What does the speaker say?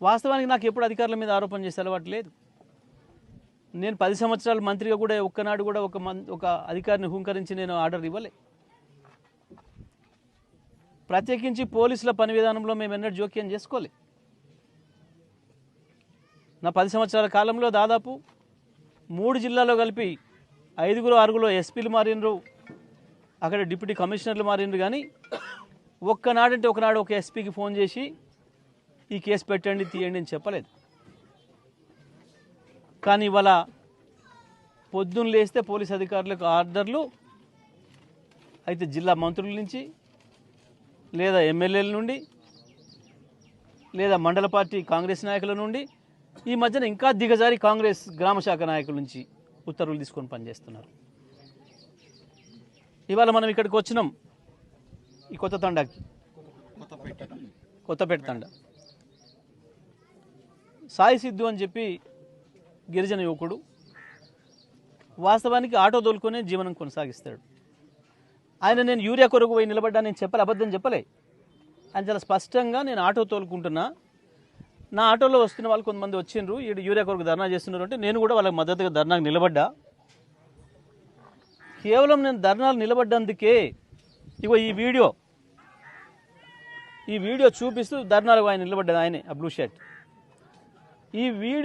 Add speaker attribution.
Speaker 1: వాస్తవానికి నాకు ఎప్పుడు అధికారుల మీద ఆరోపణ చేసే అలవాటు లేదు. నేను 10 సంవత్సరాలు మంత్రిగా కూడా ఒక్కనాడు కూడా ఒక అధికారిని హుంకరించి నేను ఆర్డర్ ఇవ్వలే. ప్రత్యేకించి పోలీసుల పని విధానంలో మేము ఎన్నడూ జోక్యం చేసుకోలే. నా 10 సంవత్సరాల కాలంలో దాదాపు 3 జిల్లాల్లో కలిపి 5-6 ఎస్పీలు మారినరు, అక్కడ డిప్యూటీ కమిషనర్లు మారినరు. కానీ ఒక్కనాడంటే ఒకనాడు ఒక ఎస్పీకి ఫోన్ చేసి ఈ కేసు పెట్టండి తీయండి అని చెప్పలేదు. కానీ ఇవాళ పొద్దున్న లేస్తే పోలీస్ అధికారులకు ఆర్డర్లు అయితే జిల్లా మంత్రుల నుంచి, లేదా ఎమ్మెల్యేల నుండి, లేదా మండల పార్టీ కాంగ్రెస్ నాయకుల నుండి, ఈ మధ్యన ఇంకా దిగజారి కాంగ్రెస్ గ్రామ శాఖ నాయకుల నుంచి ఉత్తర్వులు తీసుకొని పనిచేస్తున్నారు. ఇవాళ మనం ఇక్కడికి వచ్చినాం, ఈ కొత్త తండాకి, కొత్తపేట తండా. సాయి సిద్ధు అని చెప్పి గిరిజన యువకుడు, వాస్తవానికి ఆటో తోలుకొని జీవనం కొనసాగిస్తాడు. ఆయన నేను యూరియా కొరకు పోయి నిలబడ్డా నేను చెప్పలే, అబద్ధం చెప్పలే. ఆయన చాలా స్పష్టంగా నేను ఆటో తోలుకుంటున్నా, నా ఆటోలో వస్తున్న వాళ్ళు కొంతమంది వచ్చిండ్రు, ఈడు యూరియా కొరకు ధర్నా చేస్తున్నారు అంటే నేను కూడా వాళ్ళకి మద్దతుగా ధర్నాకు నిలబడ్డా. కేవలం నేను ధర్నాలు నిలబడ్డందుకే ఇగో ఈ వీడియో చూపిస్తూ ధర్నాలు ఆయన నిలబడ్డది, ఆయనే ఆ బ్లూ షర్ట్. ఈ వీడియో